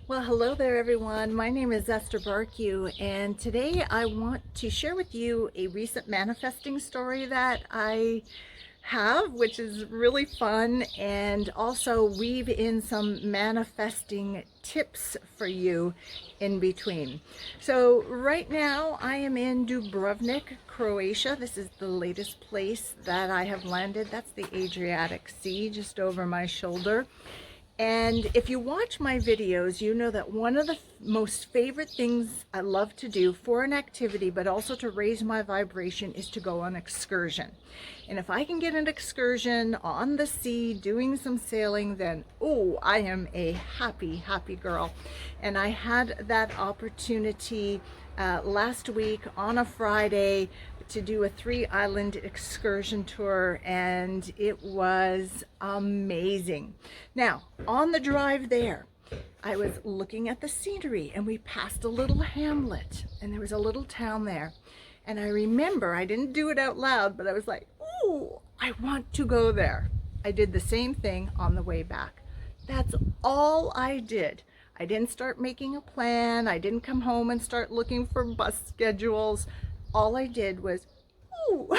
Well, hello there, everyone. My name is Esther Bartkiw, and today I want to share with you a recent manifesting story that I have, which is really fun, and also weave in some manifesting tips for you in between. So right now I am in Dubrovnik, Croatia. This is the latest place that I have landed. That's the Adriatic Sea just over my shoulder. And if you watch my videos, you know that one of the most favorite things I love to do for an activity, but also to raise my vibration, is to go on excursion. And if I can get an excursion on the sea, doing some sailing, then, oh, I am a happy, happy girl. And I had that opportunity last week on a Friday to do a 3-island excursion tour, and it was amazing. Now, on the drive there, I was looking at the scenery, and we passed a little hamlet, and there was a little town there. And I remember, I didn't do it out loud, but I was like, ooh, I want to go there. I did the same thing on the way back. That's all I did. I didn't start making a plan. I didn't come home and start looking for bus schedules. All I did was, ooh,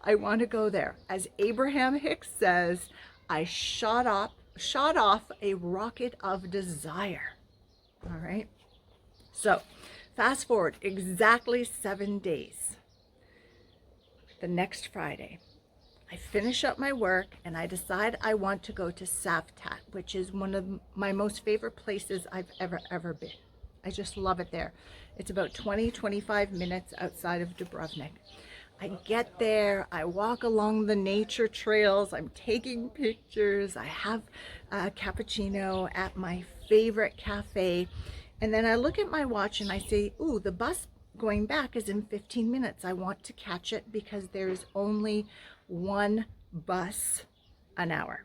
I want to go there. As Abraham Hicks says, I shot off a rocket of desire. All right. So fast forward exactly 7 days. The next Friday, I finish up my work and I decide I want to go to Savtat, which is one of my most favorite places I've ever been. I just love it there. It's about 20-25 minutes outside of Dubrovnik. I get there, I walk along the nature trails, I'm taking pictures, I have a cappuccino at my favorite cafe, and then I look at my watch and I say, ooh, the bus going back is in 15 minutes. I want to catch it because there's only one bus an hour.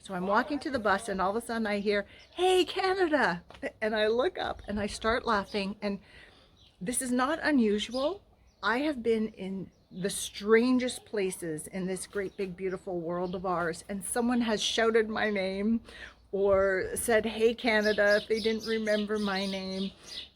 So I'm walking to the bus and all of a sudden I hear, hey, Canada! And I look up and I start laughing, and this is not unusual. I have been in the strangest places in this great big beautiful world of ours, and someone has shouted my name or said, hey, Canada, if they didn't remember my name,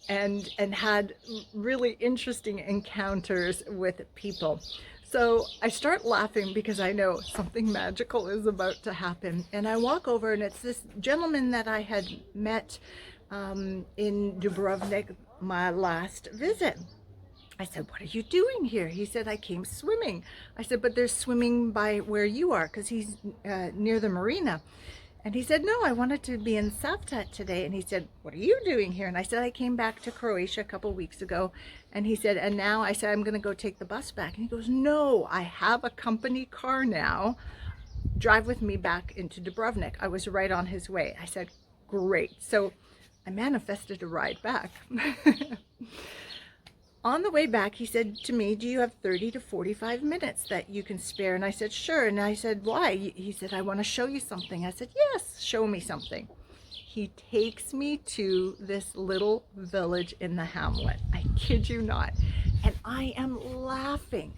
and had really interesting encounters with people. So I start laughing because I know something magical is about to happen. And I walk over, and it's this gentleman that I had met in Dubrovnik my last visit. I said, what are you doing here? He said, I came swimming. I said, but there's swimming by where you are, because he's near the marina. And he said, no, I wanted to be in Savtat today. And he said, what are you doing here? And I said, I came back to Croatia a couple weeks ago. And he said, and now I said, I'm going to go take the bus back. And he goes, no, I have a company car now. Drive with me back into Dubrovnik. I was right on his way. I said, great. So I manifested a ride back. On the way back, he said to me, do you have 30 to 45 minutes that you can spare? And I said, sure. And I said, why? He said, I want to show you something. I said, yes, show me something. He takes me to this little village in the hamlet. I kid you not. And I am laughing.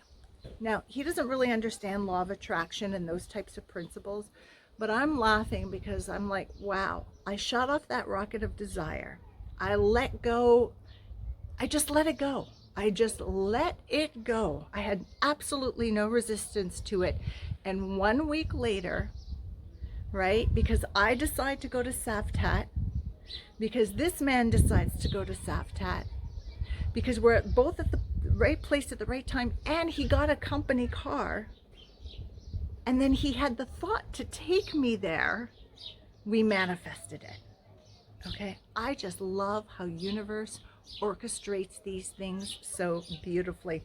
Now, he doesn't really understand law of attraction and those types of principles, but I'm laughing because I'm like, wow, I shot off that rocket of desire. I let go. I just let it go. I just let it go. I had absolutely no resistance to it. And 1 week later, right, because I decide to go to Savtat, because this man decides to go to Savtat, because we're both at the right place at the right time, and he got a company car, and then he had the thought to take me there, we manifested it. Okay, I just love how universe orchestrates these things so beautifully.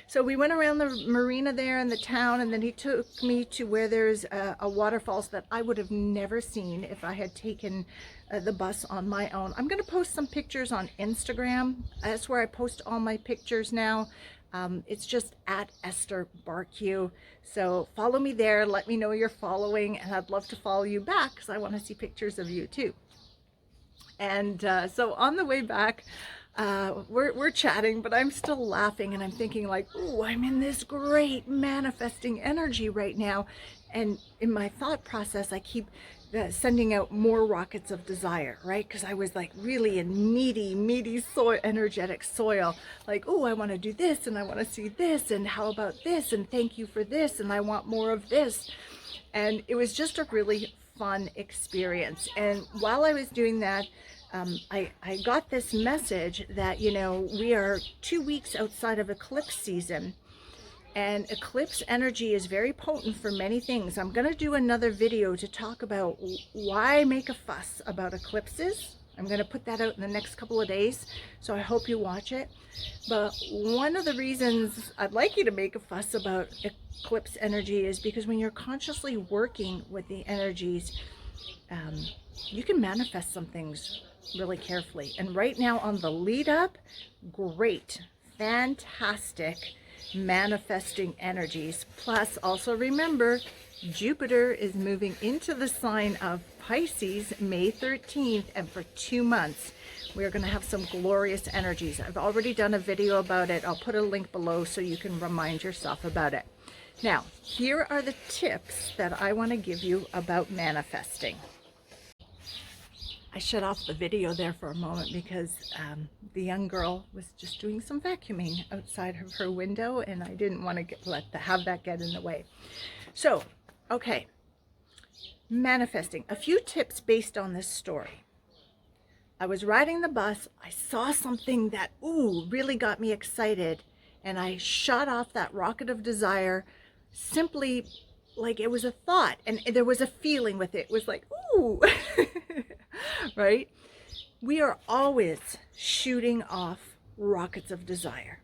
So we went around the marina there in the town, and then he took me to where there's a waterfalls that I would have never seen if I had taken the bus on my own. I'm going to post some pictures on Instagram. That's where I post all my pictures now. It's just at Esther Bartkiw. So follow me there. Let me know you're following, and I'd love to follow you back because I want to see pictures of you too. And so on the way back, we're chatting, but I'm still laughing, and I'm thinking like, ooh, I'm in this great manifesting energy right now. And in my thought process, I keep sending out more rockets of desire, right? Because I was like really in meaty soil, energetic soil, like, oh, I want to do this, and I want to see this, and how about this, and thank you for this, and I want more of this. And it was just a really fun experience. And while I was doing that, I got this message that, you know, we are 2 weeks outside of eclipse season. And eclipse energy is very potent for many things. I'm going to do another video to talk about why make a fuss about eclipses. I'm going to put that out in the next couple of days, so I hope you watch it. But one of the reasons I'd like you to make a fuss about eclipse energy is because when you're consciously working with the energies, you can manifest some things really carefully. And right now on the lead up, great, fantastic manifesting energies. Plus, also remember, Jupiter is moving into the sign of Pisces May 13th, and for 2 months we're going to have some glorious energies. I've already done a video about it. I'll put a link below so you can remind yourself about it. Now, here are the tips that I want to give you about manifesting. I shut off the video there for a moment because the young girl was just doing some vacuuming outside of her window, and I didn't want to have that get in the way. So, okay, manifesting. A few tips based on this story. I was riding the bus. I saw something that, really got me excited, and I shot off that rocket of desire simply like it was a thought, and there was a feeling with it. It was like, ooh. Right? We are always shooting off rockets of desire,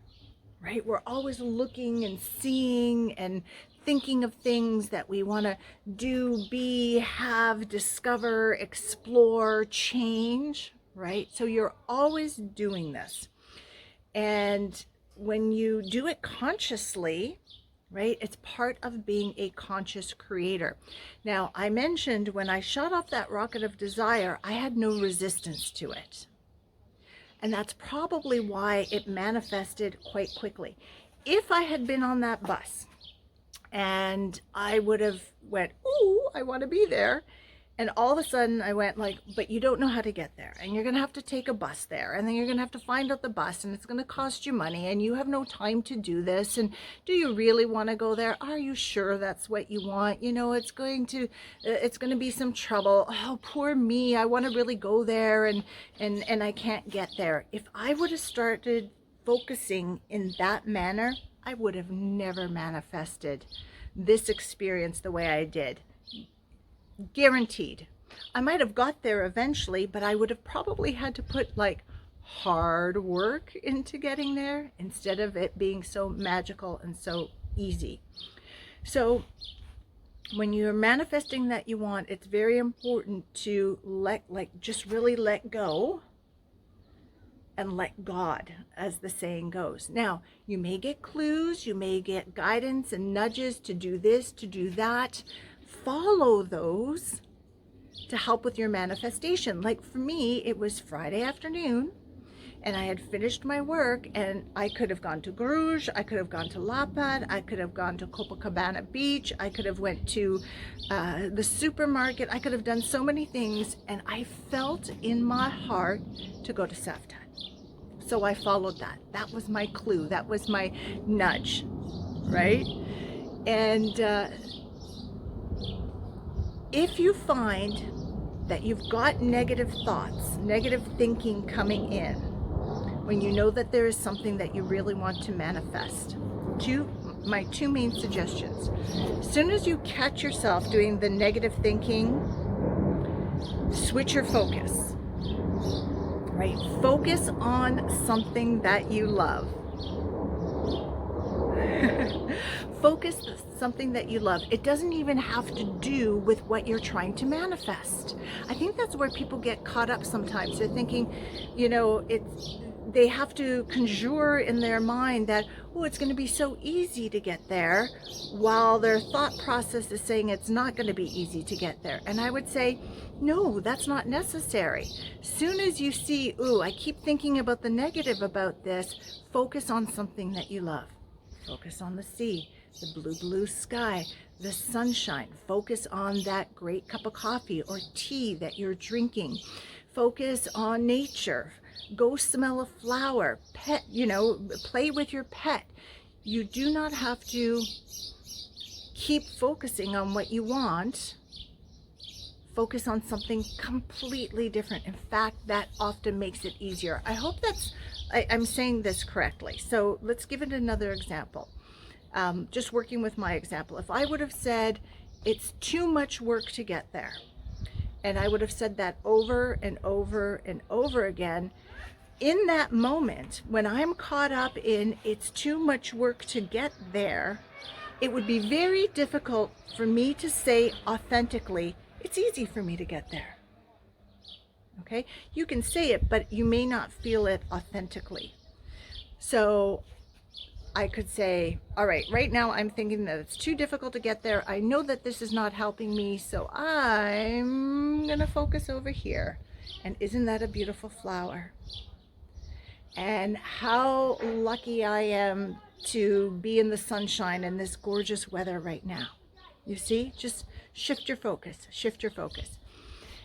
right? We're always looking and seeing and thinking of things that we want to do, be, have, discover, explore, change, right? So you're always doing this. And when you do it consciously, right, it's part of being a conscious creator. Now, I mentioned when I shot off that rocket of desire, I had no resistance to it. And that's probably why it manifested quite quickly. If I had been on that bus and I would have went, ooh, I want to be there, and all of a sudden I went like, but you don't know how to get there, and you're going to have to take a bus there, and then you're going to have to find out the bus, and it's going to cost you money, and you have no time to do this, and do you really want to go there? Are you sure that's what you want? You know, it's going to be some trouble. Oh, poor me. I want to really go there, and I can't get there. If I would have started focusing in that manner, I would have never manifested this experience the way I did. Guaranteed. I might have got there eventually, but I would have probably had to put like hard work into getting there instead of it being so magical and so easy. So when you're manifesting that you want, it's very important to just really let go and let God, as the saying goes. Now, you may get clues, you may get guidance and nudges to do this, to do that. Follow those to help with your manifestation. Like for me, it was Friday afternoon, and I had finished my work, and I could have gone to Bruges, I could have gone to Lapad, I could have gone to Copacabana Beach, I could have went to the supermarket, I could have done so many things, and I felt in my heart to go to Saftan. So I followed that. That was my clue. That was my nudge, right? And if you find that you've got negative thoughts, negative thinking coming in, when you know that there is something that you really want to manifest, my two main suggestions. As soon as you catch yourself doing the negative thinking, switch your focus, right? Focus on something that you love. Focus something that you love. It doesn't even have to do with what you're trying to manifest. I think that's where people get caught up sometimes. They're thinking, you know, they have to conjure in their mind that, oh, it's going to be so easy to get there, while their thought process is saying it's not going to be easy to get there. And I would say, no, that's not necessary. Soon as you see, ooh, I keep thinking about the negative about this, focus on something that you love. Focus on the sea. the blue sky, the sunshine. Focus on that great cup of coffee or tea that you're drinking. Focus on nature. Go smell a flower. Pet, play with your pet. You do not have to keep focusing on what you want. Focus on something completely different. In fact, that often makes it easier. I hope I'm saying this correctly. So let's give it another example. Just working with my example. If I would have said, it's too much work to get there, and I would have said that over and over and over again, in that moment, when I'm caught up in it's too much work to get there, it would be very difficult for me to say authentically, it's easy for me to get there. Okay? You can say it, but you may not feel it authentically. So I could say, all right, right now I'm thinking that it's too difficult to get there. I know that this is not helping me, so I'm gonna focus over here. And isn't that a beautiful flower? And how lucky I am to be in the sunshine and this gorgeous weather right now. You see, just shift your focus, shift your focus.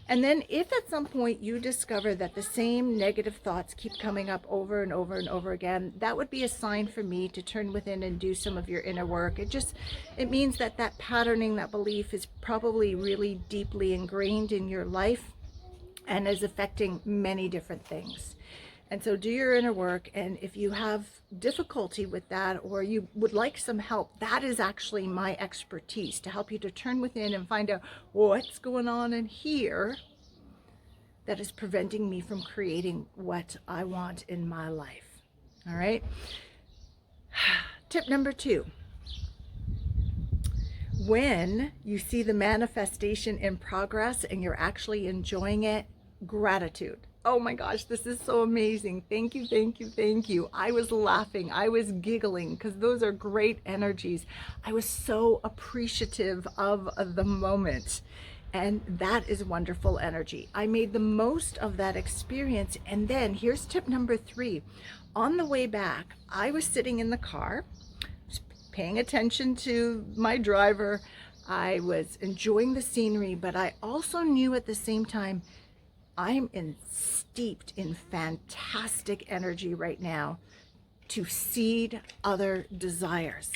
And then if at some point you discover that the same negative thoughts keep coming up over and over and over again, that would be a sign for me to turn within and do some of your inner work. It means that patterning, that belief is probably really deeply ingrained in your life and is affecting many different things. And so do your inner work, and if you have difficulty with that or you would like some help, that is actually my expertise, to help you to turn within and find out what's going on in here that is preventing me from creating what I want in my life. All right. Tip number 2. When you see the manifestation in progress and you're actually enjoying it, gratitude. Oh my gosh, this is so amazing. Thank you, thank you, thank you. I was laughing, I was giggling, because those are great energies. I was so appreciative of the moment. And that is wonderful energy. I made the most of that experience. And then here's tip number 3. On the way back, I was sitting in the car, paying attention to my driver. I was enjoying the scenery, but I also knew at the same time, I'm steeped in fantastic energy right now to seed other desires.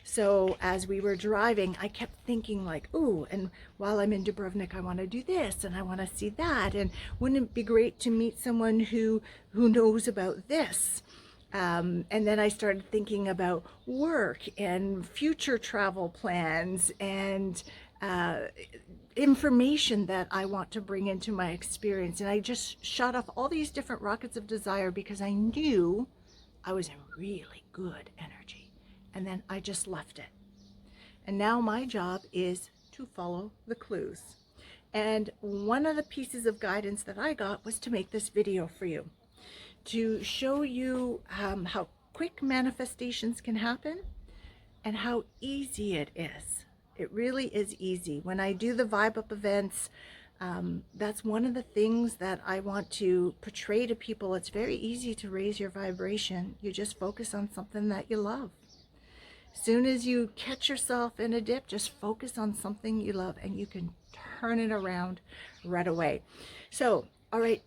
So as we were driving, I kept thinking like, ooh, and while I'm in Dubrovnik, I want to do this and I want to see that. And wouldn't it be great to meet someone who knows about this? And then I started thinking about work and future travel plans and information that I want to bring into my experience. And I just shot off all these different rockets of desire because I knew I was in really good energy. And then I just left it. And now my job is to follow the clues. And one of the pieces of guidance that I got was to make this video for you, to show you how quick manifestations can happen and how easy it is. It really is easy. When I do the Vibe Up events, that's one of the things that I want to portray to people. It's very easy to raise your vibration. You just focus on something that you love. Soon as you catch yourself in a dip, just focus on something you love and you can turn it around right away. So, all right,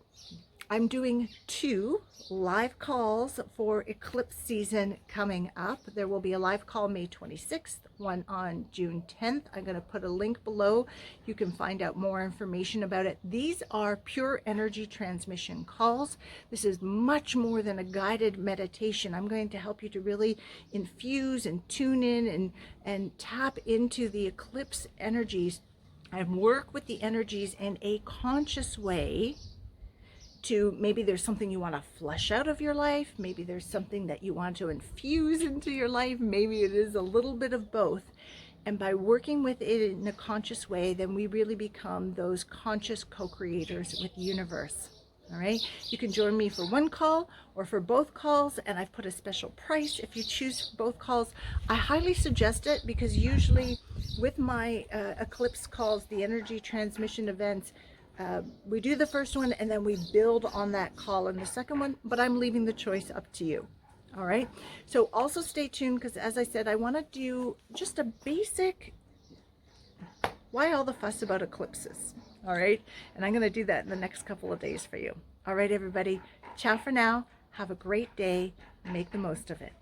I'm doing 2 live calls for Eclipse season coming up. There will be a live call May 26th, one on June 10th. I'm going to put a link below. You can find out more information about it. These are pure energy transmission calls. This is much more than a guided meditation. I'm going to help you to really infuse and tune in and tap into the eclipse energies and work with the energies in a conscious way. To maybe there's something you want to flesh out of your life, maybe there's something that you want to infuse into your life, maybe it is a little bit of both. And by working with it in a conscious way, then we really become those conscious co-creators with the universe. All right, you can join me for 1 call or for both calls, and I've put a special price if you choose both calls. I highly suggest it because usually with my eclipse calls, the energy transmission events, we do the first one and then we build on that call in the second one, but I'm leaving the choice up to you. All right. So also stay tuned because, as I said, I want to do just a basic why all the fuss about eclipses. All right. And I'm going to do that in the next couple of days for you. All right, everybody. Ciao for now. Have a great day. Make the most of it.